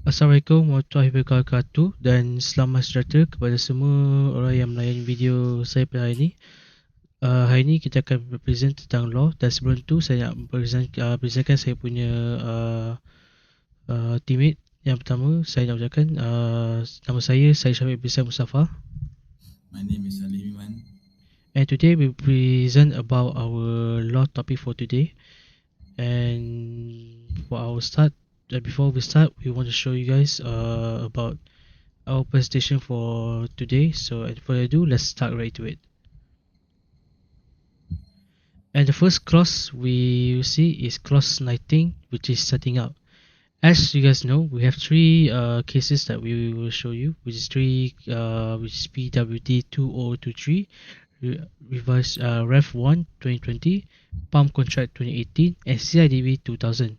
Assalamualaikum warahmatullahi wabarakatuh dan selamat sejahtera kepada semua orang yang melayani video saya pada hari ini. Hari ini kita akan berpresent tentang law dan sebelum tu saya nak presentkan saya punya teammate. Yang pertama saya nak ucapkan nama saya Syafiq bin Mustafa. My name is Salim Iman. And today we present about our law topic for today. And for our start, before we start, we want to show you guys about our presentation for today. So without further ado, let's start right to it. And the first clause we will see is clause 19, which is setting up. As you guys know, we have three cases that we will show you, which is PWD 2023, revised Rev 1 2020, Pump Contract 2018, and CIDB 2000.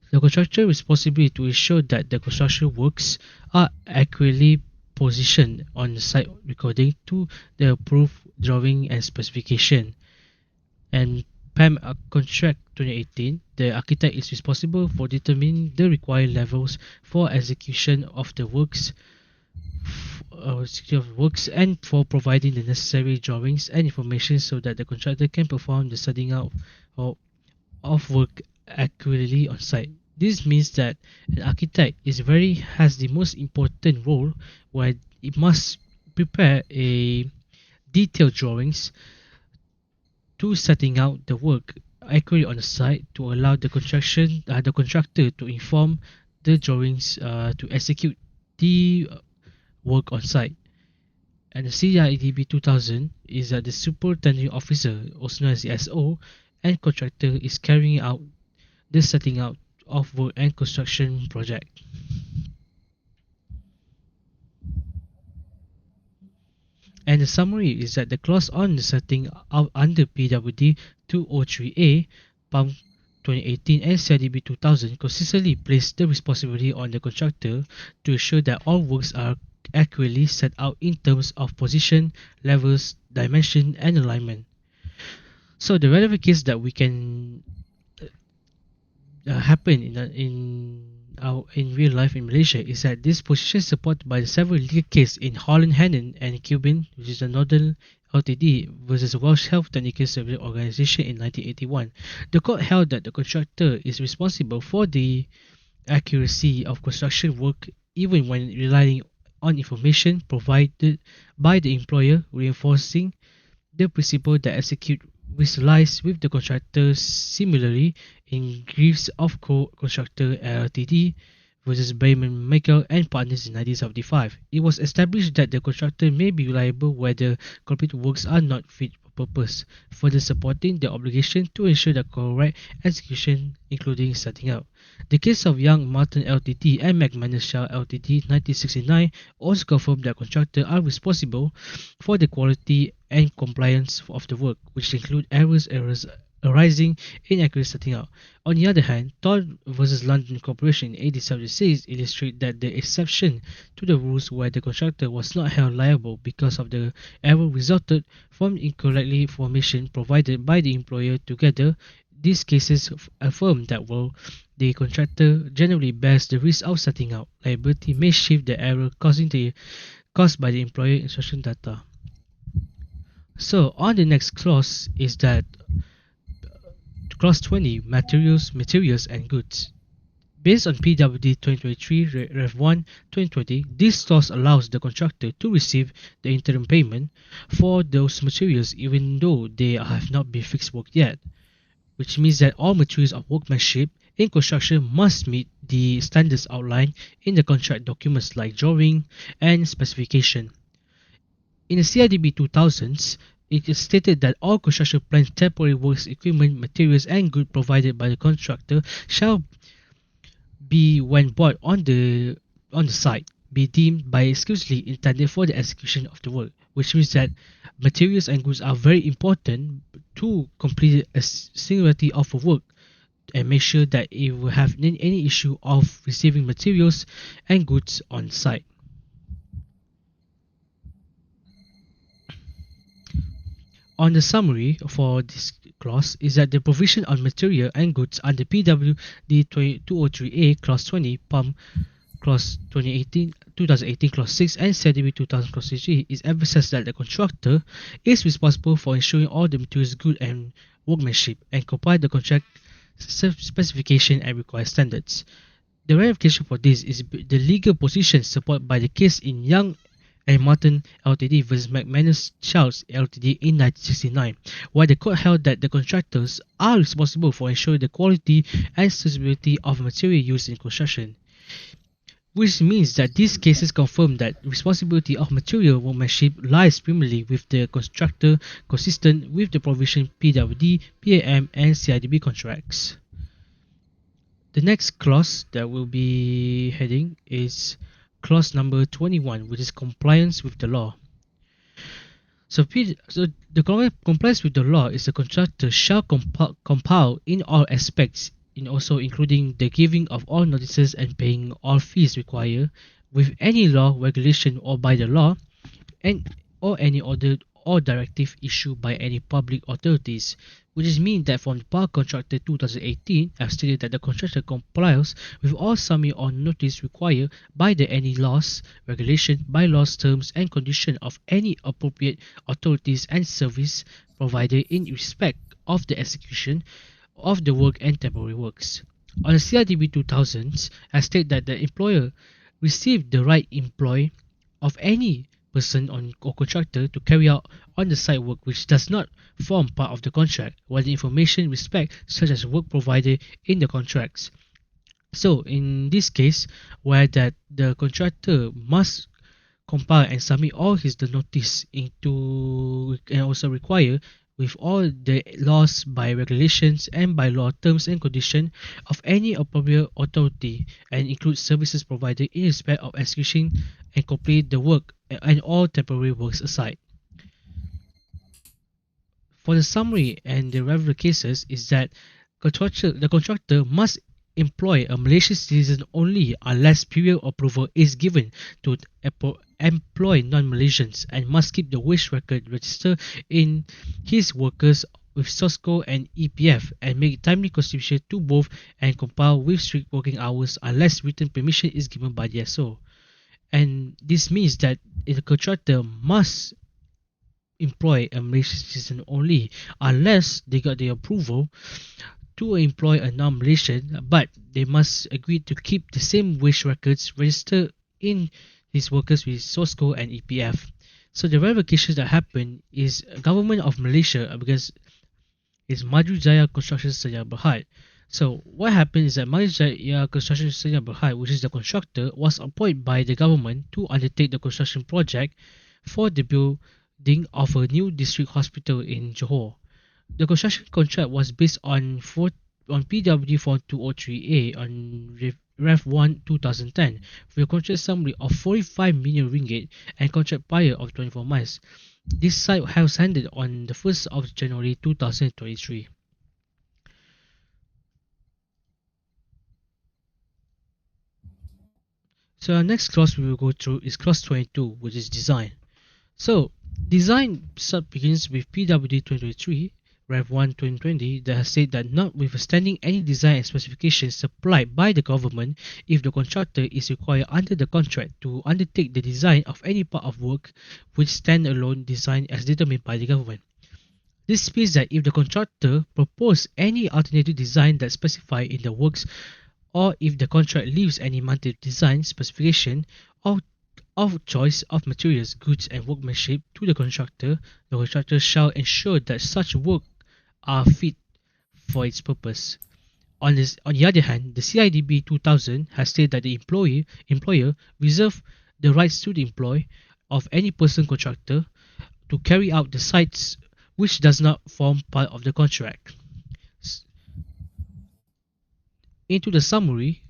The contractor responsibility to ensure that the construction works are accurately positioned on the site according to the approved drawing and specification. And PAM Contract 2018, the architect is responsible for determining the required levels for execution of the works and for providing the necessary drawings and information so that the contractor can perform the setting out of work accurately on site. This means that an architect has the most important role where it must prepare a detailed drawings to setting out the work accurately on the site to allow the contractor to inform the drawings to execute the work on site. And the CIDB 2000 is that the superintending officer, also known as the SO, and contractor is carrying out the setting out of work and construction project. And the summary is that the clause on the setting out under PWD 203A, PUMP 2018 and CIDB 2000 consistently place the responsibility on the contractor to ensure that all works are accurately set out in terms of position, levels, dimension, and alignment. So the relevant case that we can happen in real life in Malaysia is that this position is supported by the several legal cases in Holland Hannon and Cuban, which is the Northern Ltd versus Welsh Health Technical Service Organisation in 1981. The court held that the contractor is responsible for the accuracy of construction work even when relying on information provided by the employer, reinforcing the principle that execute which lies with the contractor. Similarly, in Greaves of Co-Constructor Ltd versus Bayman Michael and Partners in 1975, it was established that the contractor may be liable where the completed works are not fit for purpose, further supporting the obligation to ensure the correct execution, including setting out. The case of Young Martin Ltd and McManus Shaw Ltd 1969 also confirmed that contractors are responsible for the quality and compliance of the work, which include errors arising in accurate setting out. On the other hand, Todd versus London Corporation in 1876 illustrate that the exception to the rules where the contractor was not held liable because of the error resulted from incorrect information provided by the employer. Together, these cases affirm that while the contractor generally bears the risk of setting out, liability may shift the error caused by the employer instruction data. So on the next clause is that clause 20, materials and goods. Based on PWD 2023 Rev 1 2020, this clause allows the contractor to receive the interim payment for those materials even though they have not been fixed work yet, which means that all materials of workmanship in construction must meet the standards outlined in the contract documents like drawing and specification. In the CIDB 2000s, it is stated that all construction plans, temporary works, equipment, materials, and goods provided by the contractor shall be, when bought on the site, be deemed by exclusively intended for the execution of the work, which means that materials and goods are very important to complete a singularity of a work and make sure that it will have any issue of receiving materials and goods on site. On the summary for this clause is that the provision on material and goods under PWD 2003A Clause 20 PUM Clause 2018 Clause 6 and CIDB 2000 Clause 3 is emphasized that the contractor is responsible for ensuring all the materials good and workmanship and comply the contract specification and required standards. The ramification for this is the legal position supported by the case in Young and Martin Ltd vs McManus Charles Ltd in 1969, where the court held that the contractors are responsible for ensuring the quality and suitability of material used in construction, which means that these cases confirm that responsibility of material workmanship lies primarily with the contractor, consistent with the provision PWD, PAM and CIDB contracts. The next clause that will be heading is clause number 21, which is compliance with the law. So the compliance with the law is the contractor shall compile in all aspects, in also including the giving of all notices and paying all fees required with any law, regulation or by the law, and or any order or directive issued by any public authorities, which means that from the Power Contractor 2018 have stated that the contractor complies with all summary or notice required by the any laws, regulation, bylaws, terms and conditions of any appropriate authorities and service provider in respect of the execution of the work and temporary works. On the CIDB 2000s has stated that the employer received the right employ of any person or contractor to carry out on the site work which does not form part of the contract, while the information respect such as work provided in the contracts. So in this case, where that the contractor must compile and submit all his the notice into and also require with all the laws by regulations and by law terms and conditions of any appropriate authority and include services provided in respect of execution and complete the work and all temporary works aside. For the summary and the relevant cases is that the contractor must employ a Malaysian citizen only unless prior approval is given to employ non-Malaysians and must keep the wage record register in his workers with SOSCO and EPF and make timely contribution to both and comply with strict working hours unless written permission is given by the SO. And this means that the contractor must employ a Malaysian citizen only unless they got the approval to employ a non-Malaysian, but they must agree to keep the same wage records registered in his workers with SOSCO and EPF. So the verifications that happen is Government of Malaysia because it's Maju Jaya Construction Sdn Bhd. So what happened is that Maju Jaya Construction Sdn Bhd, which is the constructor, was appointed by the government to undertake the construction project for the building of a new district hospital in Johor. The construction contract was based on PWD Form 203A on Rev 1 2010 with a contract summary of 45 million ringgit and contract period of 24 months. This site was handed on the 1st of January 2023. So our next clause we will go through is clause 22, which is design. So design begins with PWD 2023 Rev 1 2020 that has said that notwithstanding any design and specifications supplied by the government, if the contractor is required under the contract to undertake the design of any part of work which stand-alone design as determined by the government. This means that if the contractor proposes any alternative design that's specified in the works, or if the contract leaves any mandate design specification of choice of materials, goods and workmanship to the contractor shall ensure that such work are fit for its purpose. On the other hand, the CIDB 2000 has stated that the employer reserve the rights to the employ of any person contractor to carry out the sites which does not form part of the contract. Into the summary,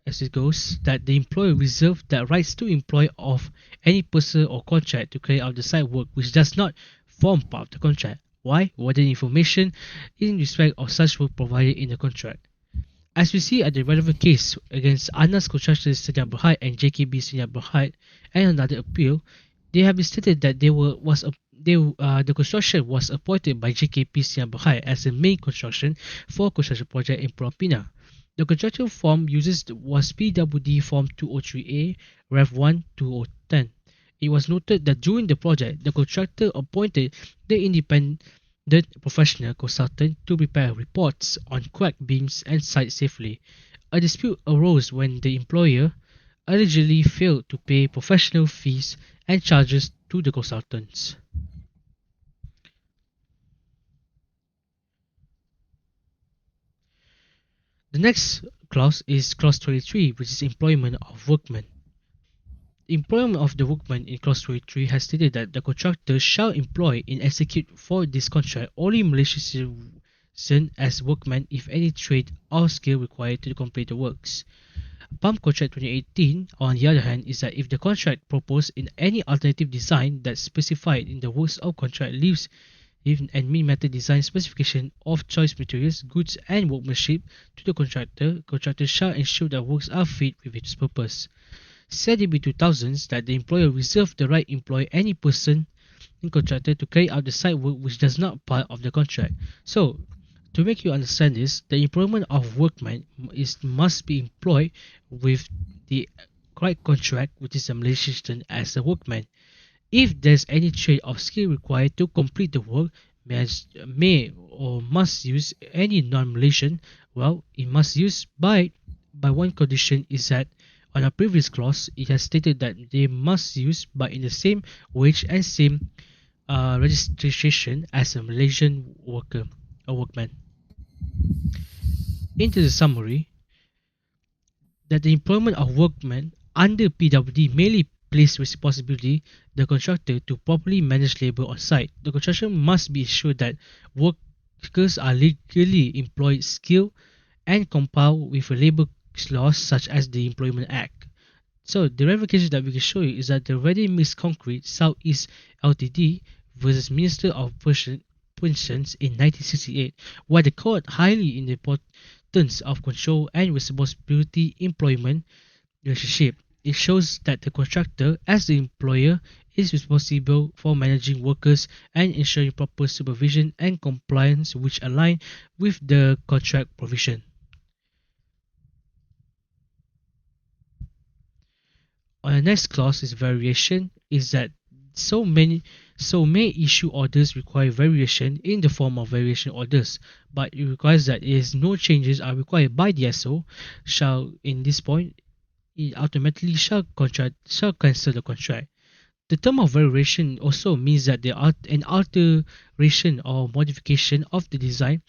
as it goes, that the employer reserves the rights to employ of any person or contract to carry out the site work which does not form part of the contract. Why? Whether information in respect of such work provided in the contract. As we see at the relevant case against Anas Construction Sdn Bhd and JKB Sdn Bhd and another appeal, they have stated that the construction was appointed by JKP Sdn Bhd as the main construction for construction project in Pulau Pinang. The contractual form was PWD Form 203A, Rev 1 2010. It was noted that during the project, the contractor appointed the independent professional consultant to prepare reports on cracked beams and site safely. A dispute arose when the employer allegedly failed to pay professional fees and charges to the consultants. The next clause is clause 23, which is employment of workmen. The employment of the workman in clause 23 has stated that the contractor shall employ and execute for this contract only Malaysian citizens as workmen if any trade or skill required to complete the works. PUM Contract 2018, on the other hand, is that if the contract proposed in any alternative design that's specified in the works of contract leaves even and meet design specification of choice materials, goods and workmanship to the contractor shall ensure that works are fit with its purpose. CIDB 2000s that the employer reserve the right to employ any person in contractor to carry out the site work which does not part of the contract. So, to make you understand this, the employment of workmen must be employed with the correct contract, which is a Malaysian as a workman. If there's any trade or skill required to complete the work, may or must use any non-Malaysian, well, it must use by one condition is that on a previous clause, it has stated that they must use but in the same wage and same registration as a Malaysian workman. Into the summary, that the employment of workmen under PWD mainly place responsibility the contractor to properly manage labour on site. The contractor must be ensured that workers are legally employed, skilled, and comply with labour laws such as the Employment Act. So the ramifications that we can show you is that the Ready Mix Concrete Southeast Ltd versus Minister of Pensions in 1968, where the court highly in the importance of control and responsibility employment relationship. It shows that the contractor, as the employer, is responsible for managing workers and ensuring proper supervision and compliance which align with the contract provision. On the next clause is variation, is that so may issue orders require variation in the form of variation orders, but it requires that no changes are required by the SO shall in this point it automatically shall cancel the contract. The term of variation also means that an alteration or modification of the design,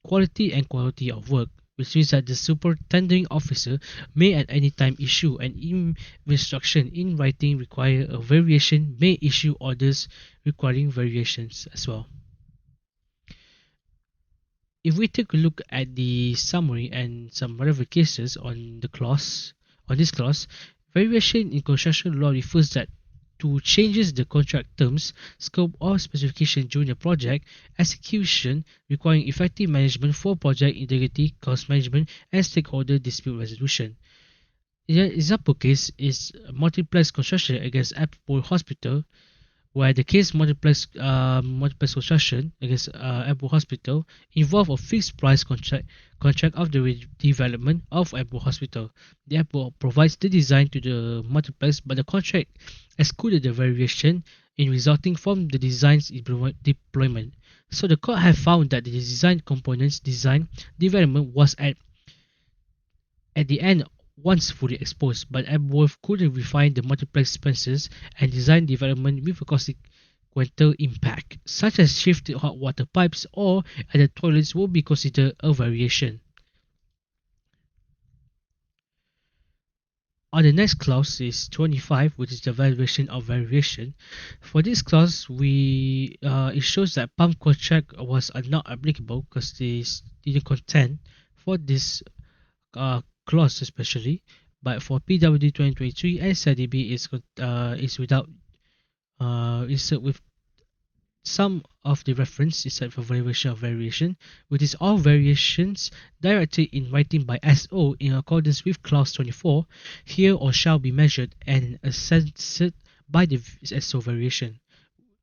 quality and quality of work, which means that the superintending officer may at any time issue an instruction in writing require a variation, may issue orders requiring variations as well. If we take a look at the summary and some relevant cases on this clause, variation in construction law refers that to changes the contract terms, scope or specification during the project execution requiring effective management for project integrity, cost management and stakeholder dispute resolution. The example case is multiplex construction against Apple Hospital, where the case multiplex construction against Apple Hospital involved a fixed price contract of the redevelopment of Apple Hospital. The Apple provides the design to the multiplex, but the contract excluded the variation in resulting from the design's deployment. So the court have found that the design components design development was at the end once fully exposed, but Abworth couldn't refine the multiplex expenses and design development with a consequential impact, such as shifted hot water pipes or added toilets will be considered a variation. On the next clause is 25, which is the valuation of variation. For this clause, it shows that PUM contract was not applicable because they didn't contend for this clause especially, but for PWD 2023 and CIDB is without with some of the reference except for valuation of variation, which is all variations directed in writing by SO in accordance with clause 24 here or shall be measured and assessed by the SO variation.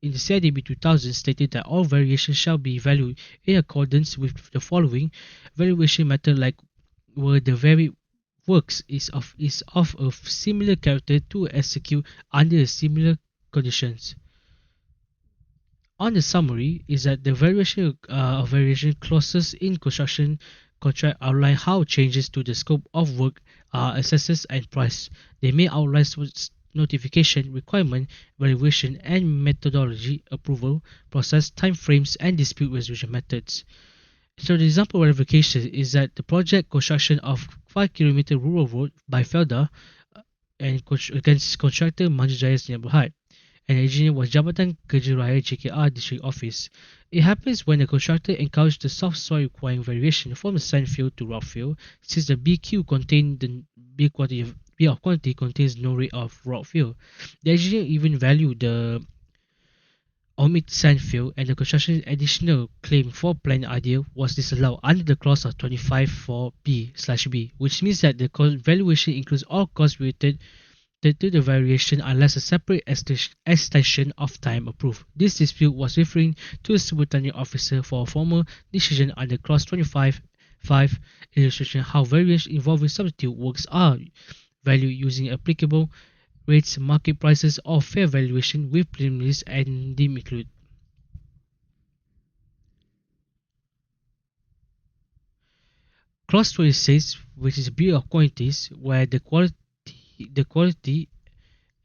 In the CIDB 2000 stated that all variations shall be valued in accordance with the following valuation method like where the very works is of a similar character to execute under similar conditions. On the summary is that the variation clauses in construction contract outline how changes to the scope of work are assessed and priced. They may outline notification, requirement, valuation, and methodology, approval, process, timeframes, and dispute resolution methods. So the example verification is that the project construction of 5 km rural road by Felda and against contractor Manjaya Sdn Bhd. And engineer was Jabatan Kerja Raya JKR District Office. It happens when the contractor encounters the soft soil requiring variation from the sand field to rock field, since the BQ contained the B of quantity contains no rate of rock field. The engineer even valued the omit sand field, and the construction additional claim for plan idea was disallowed under the clause of 25 for B/B, which means that the valuation includes all costs related to the variation unless a separate extension of time approved. This dispute was referring to the superintending officer for a formal decision under clause 25(5) illustration how variation involving substitute works are valued using applicable rates, market prices, or fair valuation with preliminaries and deemed include. Clause 26, which is bill of quantities, where the quality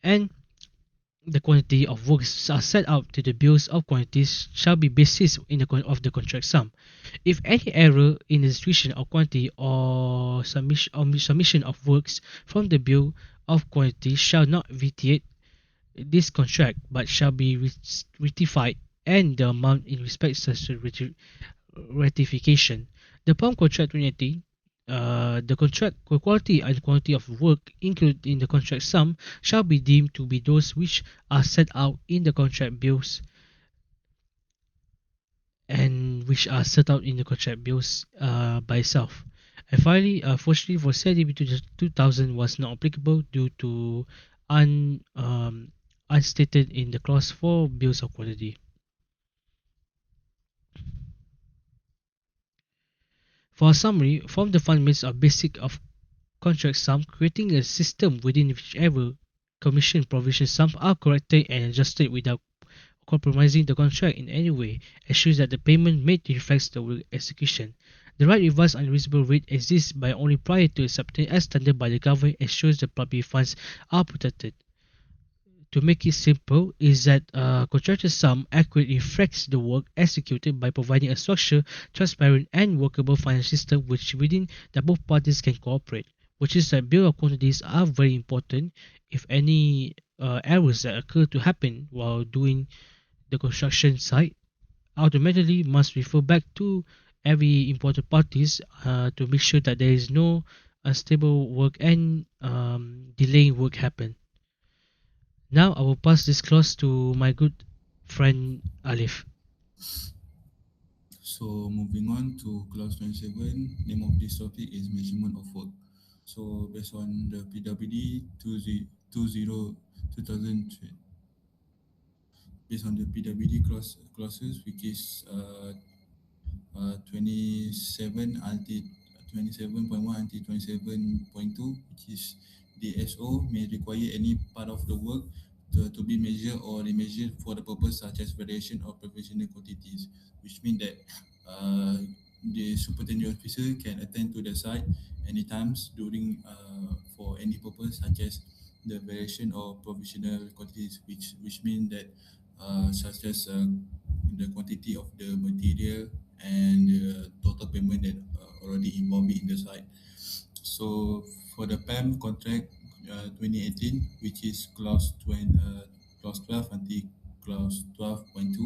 and the quantity of works are set out to the bills of quantities shall be basis in of the contract sum. If any error in the distribution of quantity or submission of works from the bill of quantity shall not vitiate this contract but shall be rectified and the amount in respect such ratification. The POM contract 2018, the contract quality and quantity of work included in the contract sum shall be deemed to be those which are set out in the contract bills and which are set out in the contract bills by itself. And finally, fortunately for CIDB 2000 was not applicable due to unstated in the clause for bills of quantity. For a summary, from the fundamentals of basic of contract sum, creating a system within whichever commission provision sums are corrected and adjusted without compromising the contract in any way ensures that the payment made reflects the work execution. The right reverse unreasonable rate exists by only prior to acceptance as standard by the government ensures the public funds are protected. To make it simple, is that contractor sum accurately reflects the work executed by providing a structured, transparent, and workable finance system which within that both parties can cooperate. Which is that bill of quantities are very important if any errors that occur to happen while doing the construction site automatically must refer back to every important parties to make sure that there is no unstable work and delaying work happen. Now I will pass this clause to my good friend Alif. So moving on to clause 27, name of this topic is measurement of work. So based on the PWD 2000, based on the PWD clauses, which is 27 until 27.1 until 27.2, which is the SO may require any part of the work to be measured or remeasured for the purpose such as variation of provisional quantities, which means that uh, the superintending officer can attend to the site anytime during for any purpose such as the variation of provisional quantities, which means that such as the quantity of the material and the total payment that already involved in the site. So for the PAM contract 2018, which is clause 12 until clause 12.2,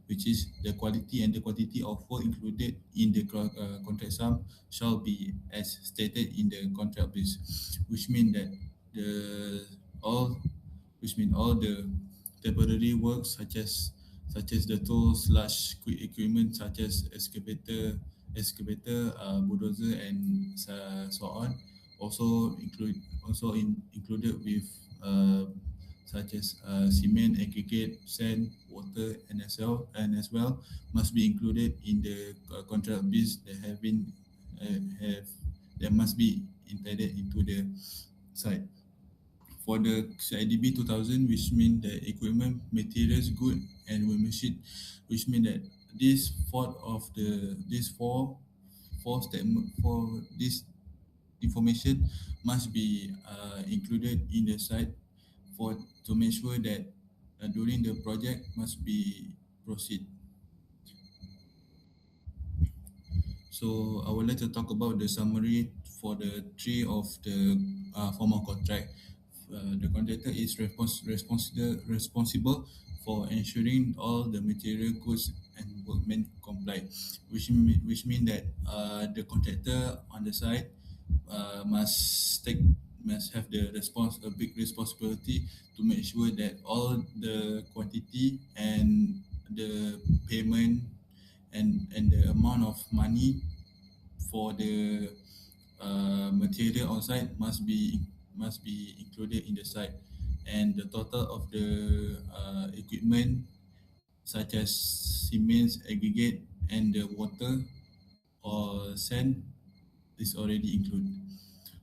which is the quality and the quantity of work included in the contract sum shall be as stated in the contract base, which mean that the all which mean all the temporary works such as the tools slash quick equipment such as excavator, bulldozer, and so on. Also included with such as cement, aggregate, sand, water, and as well must be included in the contract bids that have that must be embedded into the site. For the CIDB 2000, which mean the equipment, materials, good, and workmanship, which mean that these four statement for this information must be included in the site for to make sure that during the project must be proceed. So I would like to talk about the summary for the three of the formal contract. The contractor is responsible for ensuring all the material goods and workmen comply, which mean that the contractor on the site must have the a big responsibility to make sure that all the quantity and the payment and the amount of money for the material on site must be included in the site, and the total of the equipment such as cement, aggregate, and the water or sand is already included.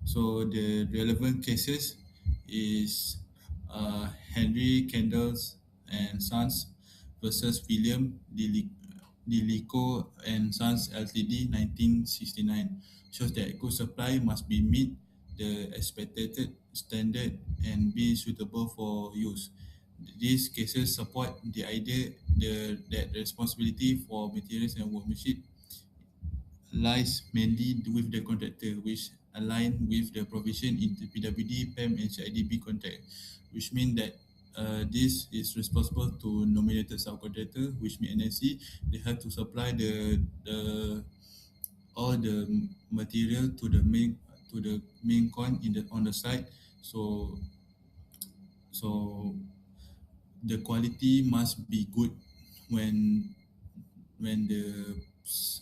So the relevant cases is Henry Kendalls and Sons versus William Dilico and Sons Ltd 1969, shows that good supply must be meet the expected standard and be suitable for use. These cases support the idea that responsibility for materials and workmanship lies mainly with the contractor, which align with the provision in the PWD, PEM, and CIDB contract, which mean that this is responsible to nominated subcontractor, which mean NSC. They have to supply the all the material to the main con in the on the site. So so the quality must be good when the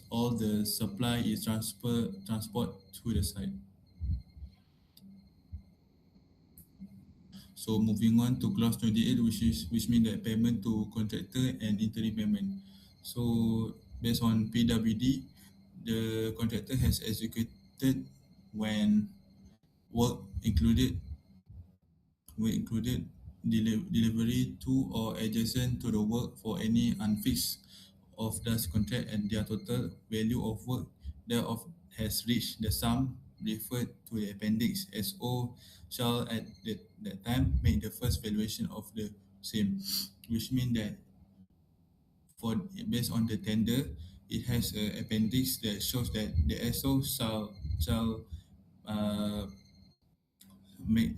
all the supply is transport to the site. So moving on to clause 28, which means that payment to contractor and interim payment. So based on PWD, the contractor has executed when work included delivery to or adjacent to the work for any unfixed of this contract, and their total value of work thereof has reached the sum referred to the appendix. SO shall at that time make the first valuation of the same, which means that for based on the tender, it has an appendix that shows that the SO shall uh, make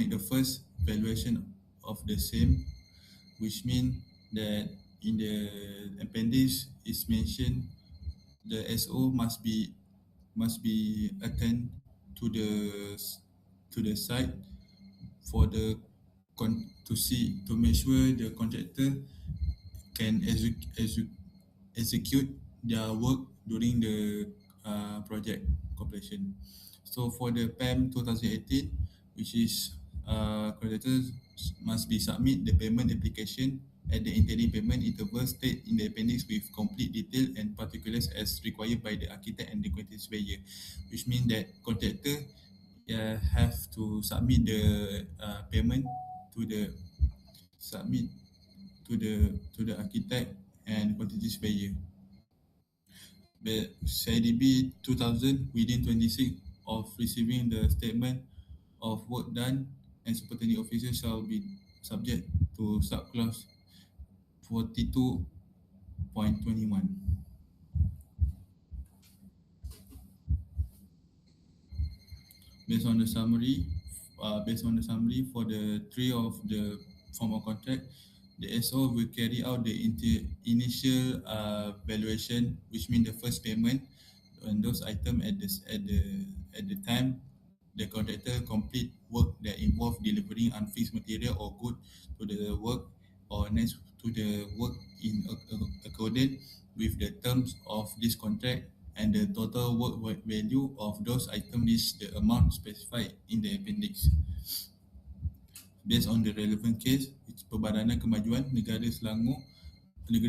the first valuation of the same, which means that in the appendix is mentioned the SO must be attend to the site for the to see to make sure the contractor can execute their work during the project completion. So for the PAM 2018, which is contractors must be submit the payment application at the interim payment interval state in the appendix with complete detail and particulars as required by the architect and the quantity surveyor, which means that contractor have to submit the payment to the submit to the architect and quantity surveyor. But CIDB 2000 within 26 of receiving the statement of work done, and superintending officer shall be subject to subclause 42.21. Based on the summary for the three of the formal contract, the SO will carry out the initial valuation, which means the first payment on those items at the time the contractor complete work that involve delivering unfixed material or good to the work or next to the work in accordance with the terms of this contract, and the total work value of those items is the amount specified in the appendix. Based on the relevant case, it's Perbadanan Kemajuan Negeri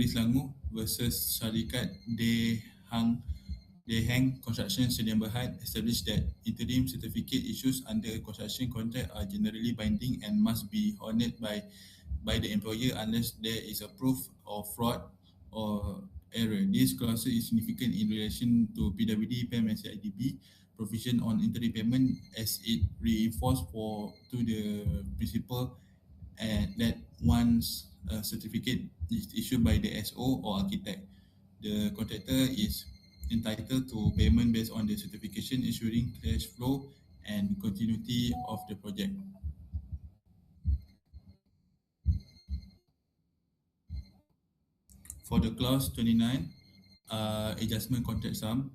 Selangor versus Syarikat De Hang The Hang Construction Sdn Bhd established that interim certificate issues under construction contract are generally binding and must be honoured by the employer unless there is a proof of fraud or error. This clause is significant in relation to PWD, PAM and CIDB provision on interim payment as it reinforced to the principle and that once a certificate is issued by the SO or architect, the contractor is entitled to payment based on the certification, ensuring cash flow and continuity of the project. For the clause 29, adjustment contract sum.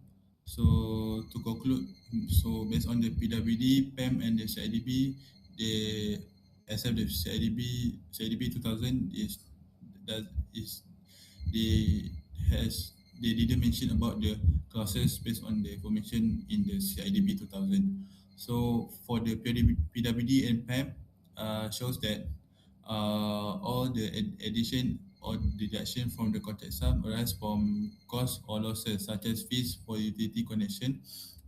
So to conclude, so based on the PWD, PAM and the CIDB, they accept the CIDB 2000 is they they didn't mention about the clauses based on the information in the CIDB 2000. So for the PWD and PAM, shows that all the addition or deduction from the contract sum arise from costs or losses such as fees for utility connection.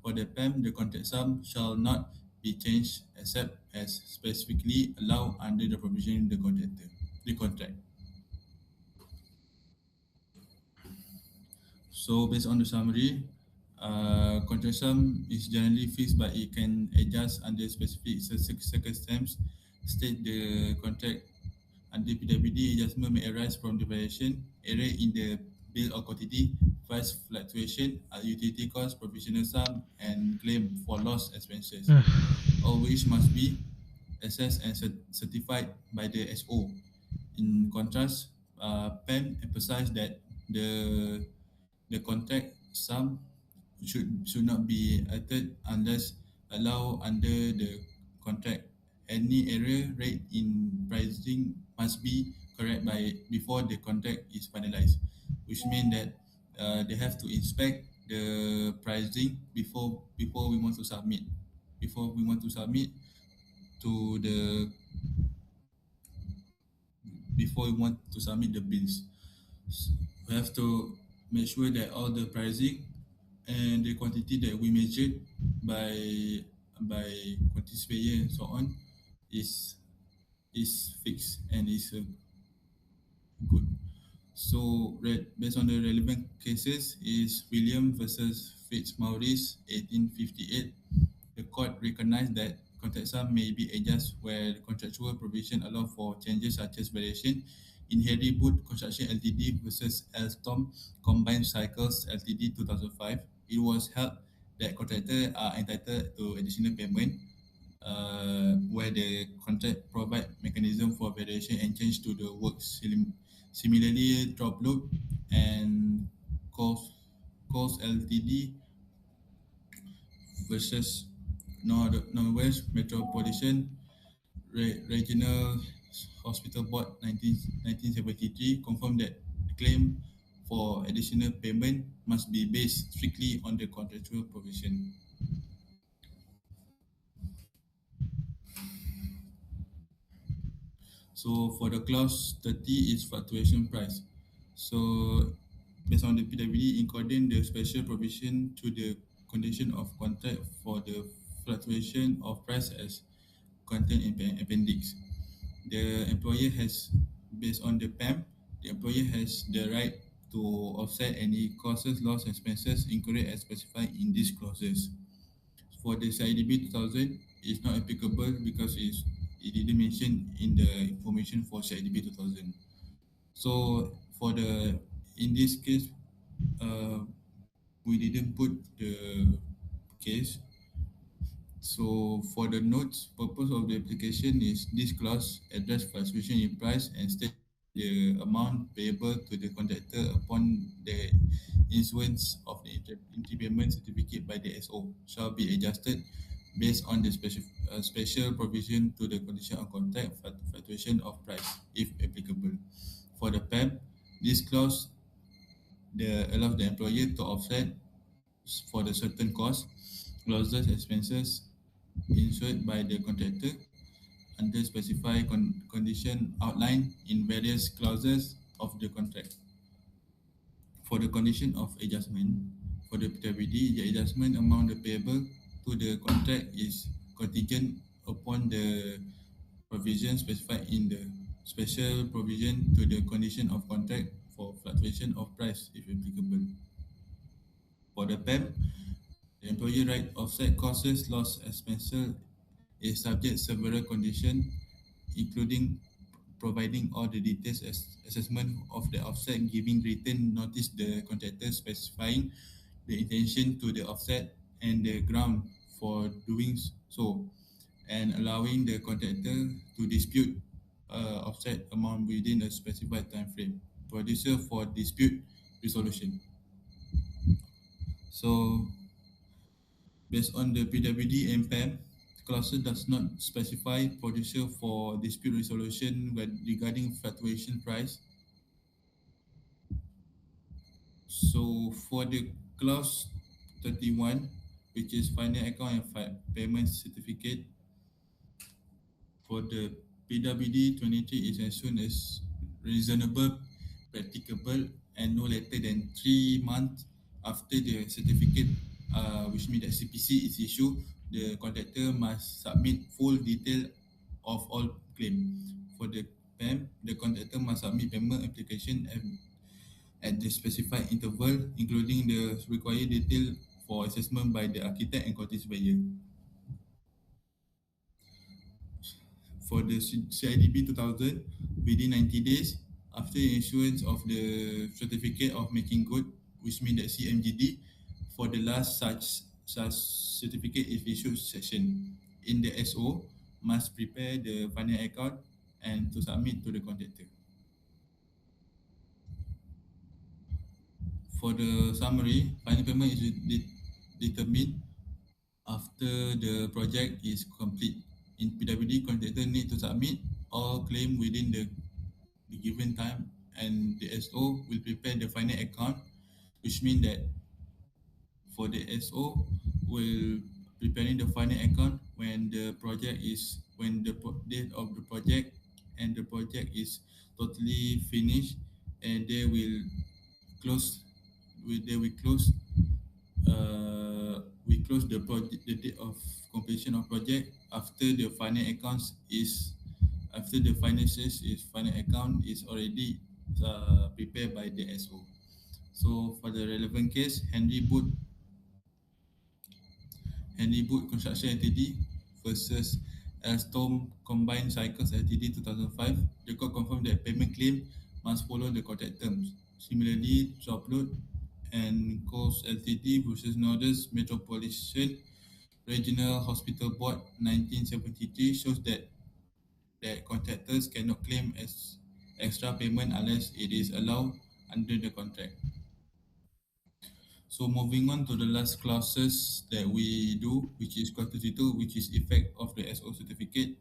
For the PAM, the contract sum shall not be changed except as specifically allowed under the provision in the contract. So based on the summary, contract sum is generally fixed, but it can adjust under specific circumstances. State the contract under PWD, adjustment may arise from the variation, error in the bill of quantity, price fluctuation, utility cost, provisional sum, and claim for lost expenses, all which must be assessed and certified by the SO. In contrast, PEM emphasized that the contract sum should not be altered unless allowed under the contract. Any error rate in pricing must be correct before the contract is finalized, which means that they have to inspect the pricing before we want to submit. Before we want to submit to the before we want to submit the bills, we have to make sure that all the pricing and the quantity that we measured by quantity surveyor and so on is fixed and is good. So based on the relevant cases is William versus Fitzmaurice 1858. The court recognized that contract sum may be adjusted where the contractual provision allow for changes such as variation. In Harry Boot Construction Ltd versus Alstom Combined Cycles Ltd 2005, it was held that contractors are entitled to additional payment where the contract provide mechanism for variation and change to the work. Similarly, Drop Loop and Coles Ltd versus Northwest Metropolitan Regional Hospital Board 1973 confirmed that the claim for additional payment must be based strictly on the contractual provision. So for the clause 30 is fluctuation price. So based on the PWD, including the special provision to the condition of contract for the fluctuation of price as contained in appendix. The employer has, based on the PAM, the employer has the right to offset any costs, loss, expenses incurred as specified in these clauses. For the CIDB 2000, it's not applicable because it didn't mention in the information for CIDB 2000. So in this case, we didn't put the case. So for the notes, purpose of the application is this clause address fluctuation in price and state the amount payable to the contractor upon the issuance of the interpayment certificate by the SO shall be adjusted based on the special provision to the condition of contract fluctuation of price, if applicable. For the PAM, this clause allows the employer to offset for the certain costs, losses, expenses incurred by the contractor under specified condition outlined in various clauses of the contract. For the condition of adjustment, For the PWD, the adjustment amount payable to the contract is contingent upon the provision specified in the special provision to the condition of contract for fluctuation of price if applicable. For the PEM, the employer right offset costs loss expenses is subject several conditions, including providing all the details assessment of the offset, giving written notice the contractor specifying the intention to the offset and the ground for doing so, and allowing the contractor to dispute offset amount within a specified time frame. Producer for dispute resolution. So, based on the PWD and PEM, clause does not specify producer for dispute resolution when regarding fluctuation price. So for the clause 31, which is final account and payment certificate, for the PWD 23 is as soon as reasonable, practicable, and no later than 3 months after the certificate, which means that CPC is issued, the contractor must submit full detail of all claim. For the PAM, the contractor must submit payment application at the specified interval, including the required detail for assessment by the architect and quantity surveyor. For the CIDB 2000, within 90 days after issuance of the certificate of making good, which means that CMGD, for the last such certificate is issued section in the SO, must prepare the final account and to submit to the contractor. For the summary, final payment is determined after the project is complete. In PWD, contractor need to submit all claim within the given time, and the SO will prepare the final account, which means that for the SO will preparing the final account when the project is when the date of the project and the project is totally finished, and close they will close we close the project the date of completion of project after the final accounts is after the finances is final account is already prepared by the SO. So for the relevant case, Henry Boot Construction Ltd versus Alstom Combined Cycles Ltd 2005, the court confirmed that payment claim must follow the contract terms. Similarly, Jobload and Coast Ltd versus Northern Metropolitan Regional Hospital Board 1973 shows that contractors cannot claim as extra payment unless it is allowed under the contract. So moving on to the last clauses that we do, which is clause 32, which is effect of the SO certificate.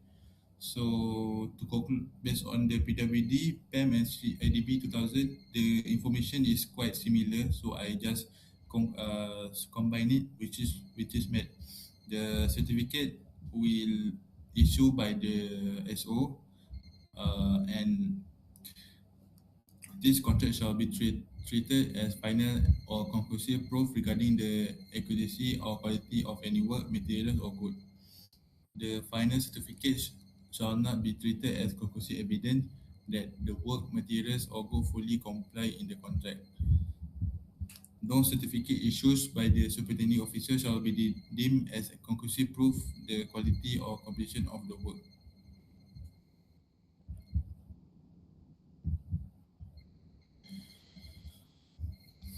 So to conclude, based on the PWD, PAM and IDB 2000, the information is quite similar. So I just combine it, which is made. The certificate will issue by the SO, and this contract shall be treated as final or conclusive proof regarding the accuracy or quality of any work, materials, or good. The final certificate shall not be treated as conclusive evidence that the work, materials, or good fully comply in the contract. No certificate issued by the superintending officer shall be deemed as a conclusive proof the quality or completion of the work.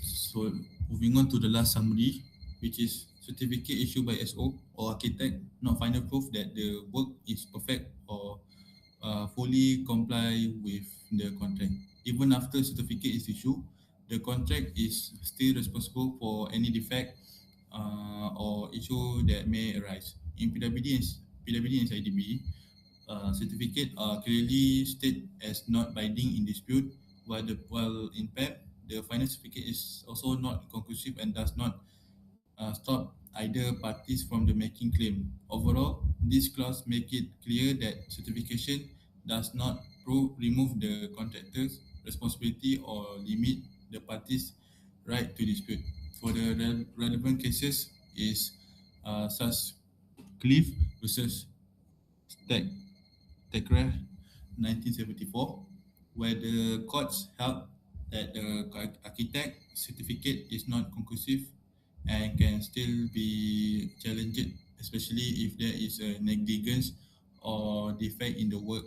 So moving on to the last summary, which is certificate issued by SO or architect, not final proof that the work is perfect or fully comply with the contract. Even after certificate is issued, the contract is still responsible for any defect or issue that may arise. In PWD and CIDB, certificate are clearly stated as not binding in dispute, while in PEP, the final certificate is also not conclusive and does not stop either parties from the making claim. Overall, this clause make it clear that certification does not remove the contractor's responsibility or limit the parties' right to dispute. for the relevant cases is Sutcliffe versus Thackeray 1974, where the courts held that the architect certificate is not conclusive and can still be challenged, especially if there is a negligence or defect in the work.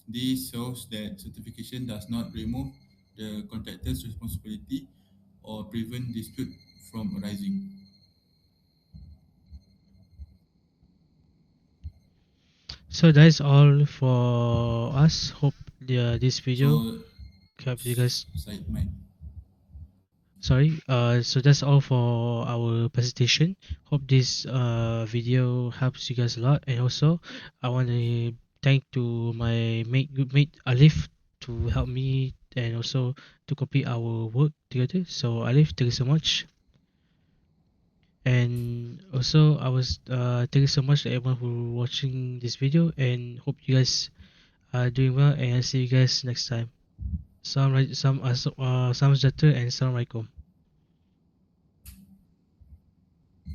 This shows that certification does not remove the contractor's responsibility or prevent dispute from arising. So that's all for us. Hope this video So, helps you guys. side mic. Sorry. So that's all for our presentation. Hope this video helps you guys a lot. And also, I want to thank to my good mate Alif to help me and also to complete our work together. So Alif, thank you so much. And also, I was thank you so much to everyone who watching this video and hope you guys are doing well. And I'll see you guys next time. Salam, salam, salam, and Assalamualaikum.